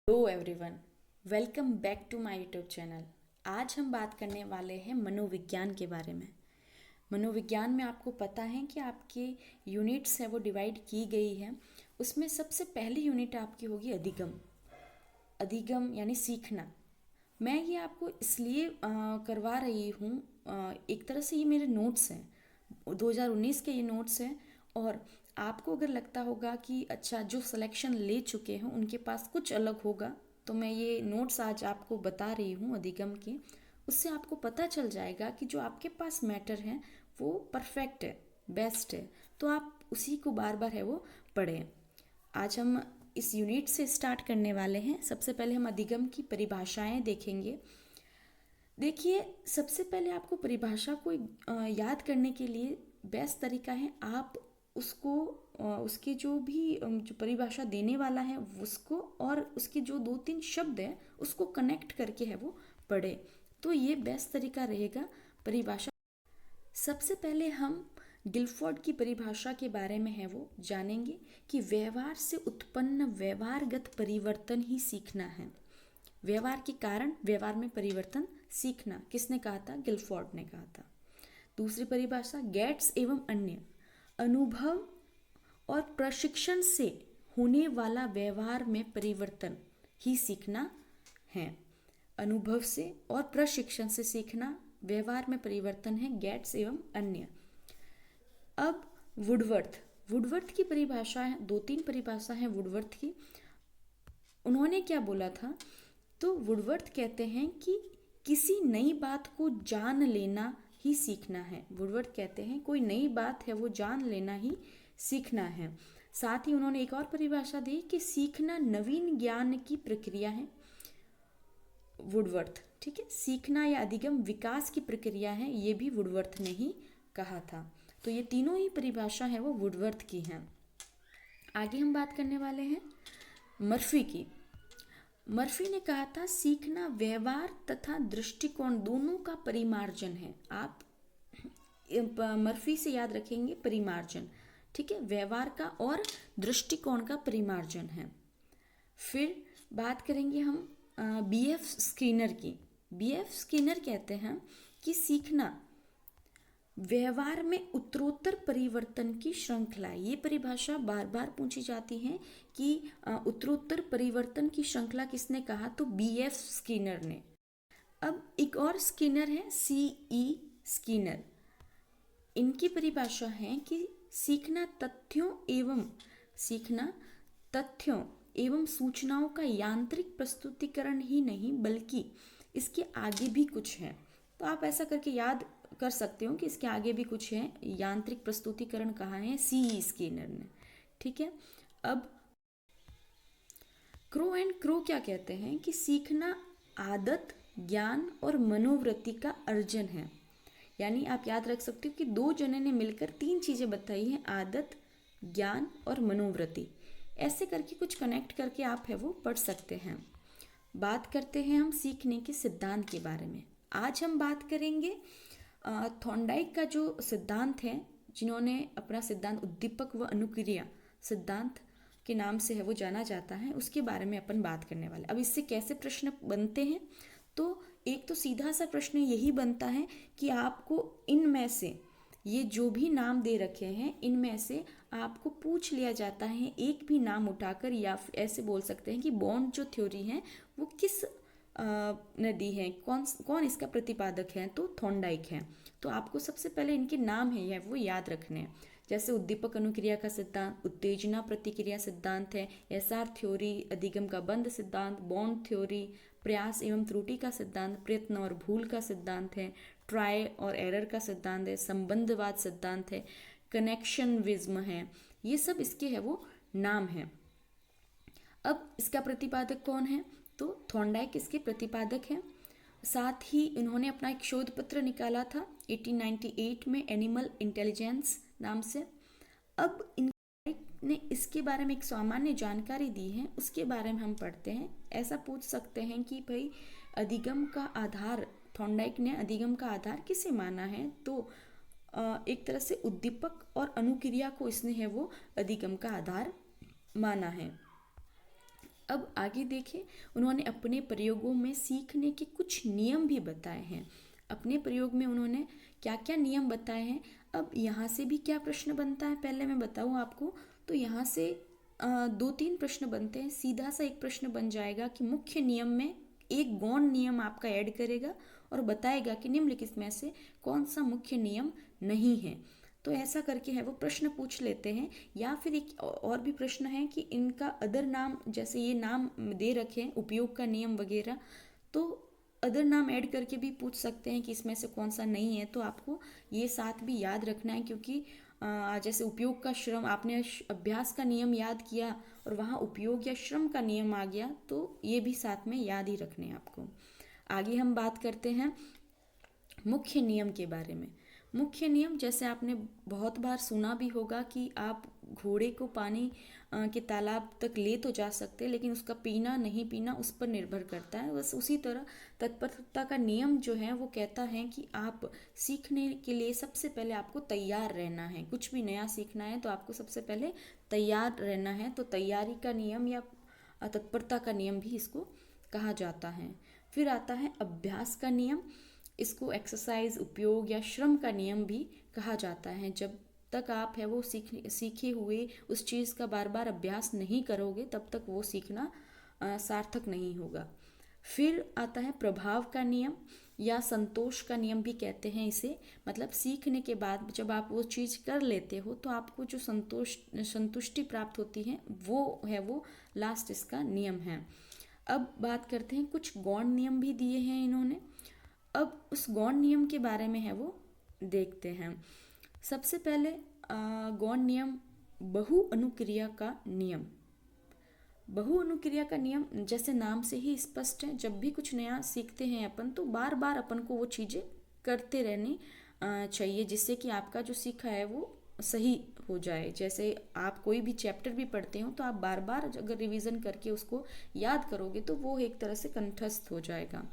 Hello everyone, welcome back to my YouTube channel. आज हम बात करने वाले हैं मनोविज्ञान के बारे में। मनोविज्ञान में आपको पता है कि आपके यूनिट्स है वो डिवाइड की गई है। उसमें सबसे पहली यूनिट आपकी होगी अधिगम। अधिगम यानी सीखना। मैं ये आपको इसलिए करवा रही हूँ, एक तरह से ये मेरे नोट्स हैं, 2019 के ये नोट्स हैं। और आपको अगर लगता होगा कि अच्छा जो सिलेक्शन ले चुके हैं उनके पास कुछ अलग होगा, तो मैं ये नोट्स आज आपको बता रही हूँ अधिगम के। उससे आपको पता चल जाएगा कि जो आपके पास मैटर है वो परफेक्ट है, बेस्ट है, तो आप उसी को बार बार है वो पढ़ें। आज हम इस यूनिट से स्टार्ट करने वाले हैं। सबसे पहले हम अधिगम की परिभाषाएं देखेंगे। देखिए, सबसे पहले आपको परिभाषा को याद करने के लिए बेस्ट तरीका है आप उसको उसकी जो भी जो परिभाषा देने वाला है उसको और उसके जो दो तीन शब्द हैं उसको कनेक्ट करके है वो पढ़े, तो ये बेस्ट तरीका रहेगा परिभाषा। सबसे पहले हम गिलफोर्ड की परिभाषा के बारे में है वो जानेंगे कि व्यवहार से उत्पन्न व्यवहारगत परिवर्तन ही सीखना है। व्यवहार के कारण व्यवहार में परिवर्तन सीखना किसने कहा था? गिलफोर्ड ने कहा था। दूसरी परिभाषा, गेट्स एवं अन्य अनुभव और प्रशिक्षण से होने वाला व्यवहार में परिवर्तन ही सीखना है। अनुभव से और प्रशिक्षण से सीखना व्यवहार में परिवर्तन है, गेट्स एवं अन्य। अब वुडवर्थ वुडवर्थ की परिभाषा है, दो तीन परिभाषा है वुडवर्थ की। उन्होंने क्या बोला था? तो वुडवर्थ कहते हैं कि किसी नई बात को जान लेना ही सीखना है। वुडवर्थ कहते हैं कोई नई बात है वो जान लेना ही सीखना है। साथ ही उन्होंने एक और परिभाषा दी कि सीखना नवीन ज्ञान की प्रक्रिया है। वुडवर्थ, ठीक है, सीखना या अधिगम विकास की प्रक्रिया है, ये भी वुडवर्थ ने ही कहा था। तो ये तीनों ही परिभाषा है वो वुडवर्थ की हैं। आगे हम बात करने वाले हैं मर्फी की। मर्फी ने कहा था सीखना व्यवहार तथा दृष्टिकोण दोनों का परिमार्जन है। आप मर्फी से याद रखेंगे परिमार्जन, ठीक है, व्यवहार का और दृष्टिकोण का परिमार्जन है। फिर बात करेंगे हम बीएफ स्किनर की। बीएफ स्किनर कहते हैं कि सीखना व्यवहार में उत्तरोत्तर परिवर्तन की श्रृंखला। ये परिभाषा बार बार पूछी जाती है कि उत्तरोत्तर परिवर्तन की श्रृंखला किसने कहा? तो बीएफ स्किनर ने। अब एक और स्किनर है सीई स्किनर। इनकी परिभाषा है कि सीखना तथ्यों एवं सूचनाओं का यांत्रिक प्रस्तुतिकरण ही नहीं बल्कि इसके आगे भी कुछ है। तो आप ऐसा करके याद कर सकते हो कि इसके आगे भी कुछ है। यांत्रिक प्रस्तुतिकरण कहा है सी स्किनर ने, ठीक है। अब क्रो एंड क्रो क्या कहते हैं कि सीखना आदत, ज्ञान और मनोवृत्ति का अर्जन है। यानी आप याद रख सकते हो कि दो जने ने मिलकर तीन चीजें बताई हैं, आदत, ज्ञान और मनोवृत्ति। ऐसे करके कुछ कनेक्ट करके आप है वो पढ़ सकते हैं। बात करते हैं हम सीखने के सिद्धांत के बारे में। आज हम बात करेंगे थॉर्नडाइक का जो सिद्धांत है, जिन्होंने अपना सिद्धांत उद्दीपक व अनुक्रिया सिद्धांत के नाम से है वो जाना जाता है, उसके बारे में अपन बात करने वाले। अब इससे कैसे प्रश्न बनते हैं? तो एक तो सीधा सा प्रश्न यही बनता है कि आपको इनमें से ये जो भी नाम दे रखे हैं इनमें से आपको पूछ लिया जाता है एक भी नाम उठाकर, या ऐसे बोल सकते हैं कि बॉन्ड जो थ्योरी है वो किस नदी है, कौन कौन इसका प्रतिपादक है? तो थॉर्नडाइक है। तो आपको सबसे पहले इनके नाम है वो याद रखने हैं। जैसे उद्दीपक अनुक्रिया का सिद्धांत, उत्तेजना प्रतिक्रिया सिद्धांत है, एसआर थ्योरी, अधिगम का बंध सिद्धांत, बॉन्ड थ्योरी, प्रयास एवं त्रुटि का सिद्धांत, प्रयत्न और भूल का सिद्धांत है, ट्राई और एरर का सिद्धांत है, संबंधवाद सिद्धांत है, कनेक्शनविज्म है। ये सब इसके है वो नाम है। अब इसका प्रतिपादक कौन है? तो थॉर्नडाइक इसके प्रतिपादक हैं। साथ ही इन्होंने अपना एक शोध पत्र निकाला था 1898 में, एनिमल इंटेलिजेंस नाम से। अब ने इसके बारे में एक सामान्य जानकारी दी है, उसके बारे में हम पढ़ते हैं। ऐसा पूछ सकते हैं कि भाई अधिगम का आधार, थॉर्नडाइक ने अधिगम का आधार किसे माना है? तो एक तरह से उद्दीपक और अनुक्रिया को इसने है वो अधिगम का आधार माना है। अब आगे देखें, उन्होंने अपने प्रयोगों में सीखने के कुछ नियम भी बताए हैं। अपने प्रयोग में उन्होंने क्या क्या नियम बताए हैं। अब यहाँ से भी क्या प्रश्न बनता है, पहले मैं बताऊँ आपको। तो यहाँ से दो तीन प्रश्न बनते हैं। सीधा सा एक प्रश्न बन जाएगा कि मुख्य नियम में एक गौण नियम आपका ऐड करेगा और बताएगा कि निम्नलिखित में से कौन सा मुख्य नियम नहीं है। तो ऐसा करके है वो प्रश्न पूछ लेते हैं। या फिर एक और भी प्रश्न है कि इनका अदर नाम, जैसे ये नाम दे रखे हैं उपयोग का नियम वगैरह, तो अदर नाम ऐड करके भी पूछ सकते हैं कि इसमें से कौन सा नहीं है। तो आपको ये साथ भी याद रखना है, क्योंकि जैसे उपयोग का श्रम, आपने अभ्यास का नियम याद किया और वहाँ उपयोग या श्रम का नियम आ गया, तो ये भी साथ में याद ही रखने हैं आपको। आगे हम बात करते हैं मुख्य नियम के बारे में। मुख्य नियम, जैसे आपने बहुत बार सुना भी होगा कि आप घोड़े को पानी के तालाब तक ले तो जा सकते हैं, लेकिन उसका पीना नहीं पीना उस पर निर्भर करता है। बस उसी तरह तत्परता का नियम जो है वो कहता है कि आप सीखने के लिए सबसे पहले आपको तैयार रहना है। कुछ भी नया सीखना है तो आपको सबसे पहले तैयार रहना है। तो तैयारी का नियम या तत्परता का नियम भी इसको कहा जाता है। फिर आता है अभ्यास का नियम। इसको एक्सरसाइज, उपयोग या श्रम का नियम भी कहा जाता है। जब तक आप है वो सीखे हुए उस चीज़ का बार बार अभ्यास नहीं करोगे, तब तक वो सीखना सार्थक नहीं होगा। फिर आता है प्रभाव का नियम या संतोष का नियम भी कहते हैं इसे। मतलब सीखने के बाद जब आप वो चीज़ कर लेते हो तो आपको जो संतुष्टि प्राप्त होती है, वो लास्ट इसका नियम है। अब बात करते हैं, कुछ गौण नियम भी दिए हैं इन्होंने। अब उस गौण नियम के बारे में है वो देखते हैं। सबसे पहले गौण नियम बहु अनुक्रिया का नियम। बहु अनुक्रिया का नियम जैसे नाम से ही स्पष्ट है, जब भी कुछ नया सीखते हैं अपन तो बार बार अपन को वो चीज़ें करते रहनी चाहिए, जिससे कि आपका जो सीखा है वो सही हो जाए। जैसे आप कोई भी चैप्टर भी पढ़ते हो तो आप बार बार अगर रिवीजन करके उसको याद करोगे तो वो एक तरह से कंठस्थ हो जाएगा।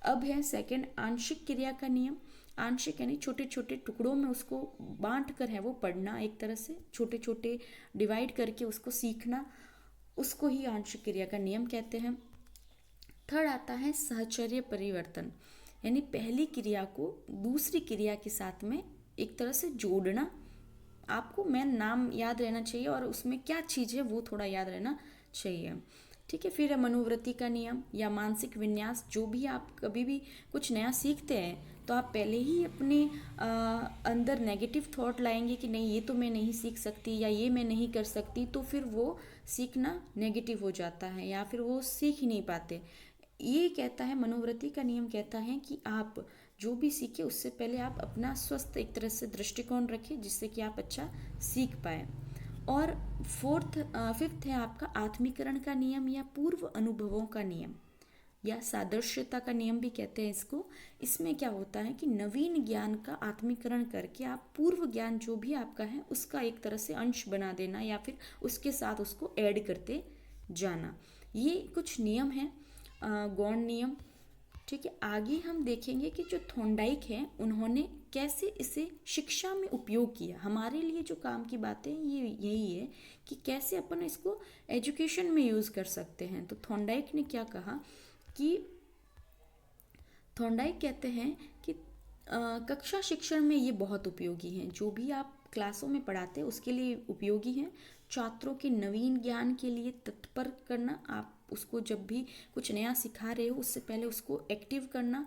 अब है सेकंड आंशिक क्रिया का नियम। आंशिक यानी छोटे छोटे टुकड़ों में उसको बांट कर है वो पढ़ना, एक तरह से छोटे छोटे डिवाइड करके उसको सीखना, उसको ही आंशिक क्रिया का नियम कहते हैं। थर्ड आता है सहचर्य परिवर्तन, यानी पहली क्रिया को दूसरी क्रिया के साथ में एक तरह से जोड़ना। आपको मेन नाम याद रहना चाहिए और उसमें क्या चीज़ है वो थोड़ा याद रहना चाहिए। ठीक है। फिर है मनोवृत्ति का नियम या मानसिक विन्यास। जो भी आप कभी भी कुछ नया सीखते हैं तो आप पहले ही अपने अंदर नेगेटिव थॉट लाएंगे कि नहीं ये तो मैं नहीं सीख सकती या ये मैं नहीं कर सकती, तो फिर वो सीखना नेगेटिव हो जाता है या फिर वो सीख ही नहीं पाते। ये कहता है, मनोवृत्ति का नियम कहता है कि आप जो भी सीखे उससे पहले आप अपना स्वस्थ एक तरह से दृष्टिकोण रखें, जिससे कि आप अच्छा सीख पाए। और फिफ्थ है आपका आत्मीकरण का नियम या पूर्व अनुभवों का नियम या सादृश्यता का नियम भी कहते हैं इसको। इसमें क्या होता है कि नवीन ज्ञान का आत्मीकरण करके आप पूर्व ज्ञान जो भी आपका है उसका एक तरह से अंश बना देना या फिर उसके साथ उसको ऐड करते जाना। ये कुछ नियम हैं, गौण नियम। ठीक है। आगे हम देखेंगे कि जो थॉर्नडाइक है उन्होंने कैसे इसे शिक्षा में उपयोग किया। हमारे लिए जो काम की बातें ये यही है कि कैसे अपन इसको एजुकेशन में यूज़ कर सकते हैं। तो थॉर्नडाइक ने क्या कहा कि थॉर्नडाइक कहते हैं कि कक्षा शिक्षण में ये बहुत उपयोगी हैं। जो भी आप क्लासों में पढ़ाते हैं उसके लिए उपयोगी हैं। छात्रों के नवीन ज्ञान के लिए तत्पर करना, आप उसको जब भी कुछ नया सिखा रहे हो उससे पहले उसको एक्टिव करना,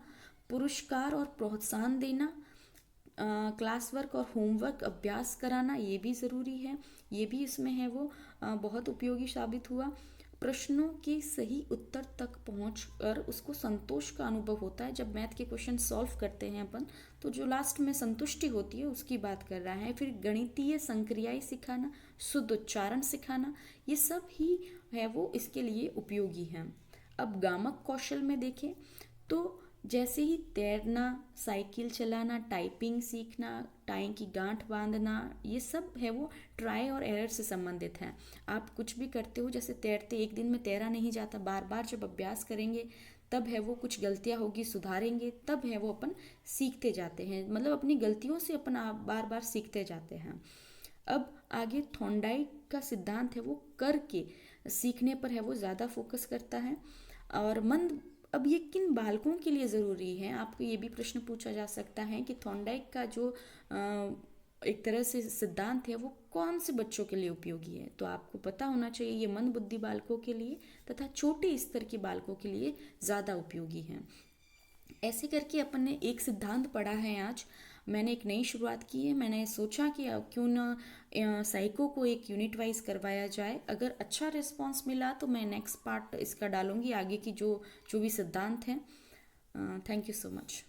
पुरस्कार और प्रोत्साहन देना, क्लास वर्क और होमवर्क अभ्यास कराना, ये भी ज़रूरी है। ये भी इसमें है वो बहुत उपयोगी साबित हुआ। प्रश्नों के सही उत्तर तक पहुँच कर उसको संतोष का अनुभव होता है। जब मैथ के क्वेश्चन सॉल्व करते हैं अपन तो जो लास्ट में संतुष्टि होती है उसकी बात कर रहा है। फिर गणितीय संक्रियाएं सिखाना, शुद्ध उच्चारण सिखाना, ये सब ही है वो इसके लिए उपयोगी हैं। अब गामक कौशल में देखें तो जैसे ही तैरना, साइकिल चलाना, टाइपिंग सीखना, टाई की गांठ बांधना, ये सब है वो ट्राई और एरर से संबंधित हैं। आप कुछ भी करते हो, जैसे तैरते एक दिन में तैरा नहीं जाता, बार बार जब अभ्यास करेंगे तब है वो कुछ गलतियां होगी सुधारेंगे, तब है वो अपन सीखते जाते हैं। मतलब अपनी गलतियों से अपन बार बार सीखते जाते हैं। अब आगे थॉर्नडाइक का सिद्धांत है वो करके सीखने पर है वो ज़्यादा फोकस करता है। और मंद, अब ये किन बालकों के लिए ज़रूरी है, आपको ये भी प्रश्न पूछा जा सकता है कि थॉर्नडाइक का जो एक तरह से सिद्धांत है वो कौन से बच्चों के लिए उपयोगी है। तो आपको पता होना चाहिए ये मंद बुद्धि बालकों के लिए तथा छोटे स्तर के बालकों के लिए ज़्यादा उपयोगी है। ऐसे करके अपन ने एक सिद्धांत पढ़ा है आज। मैंने एक नई शुरुआत की है, मैंने सोचा कि अब क्यों ना साइको को एक यूनिट वाइज करवाया जाए। अगर अच्छा रिस्पांस मिला तो मैं नेक्स्ट पार्ट इसका डालूंगी, आगे की जो जो भी सिद्धांत हैं। Thank you so much.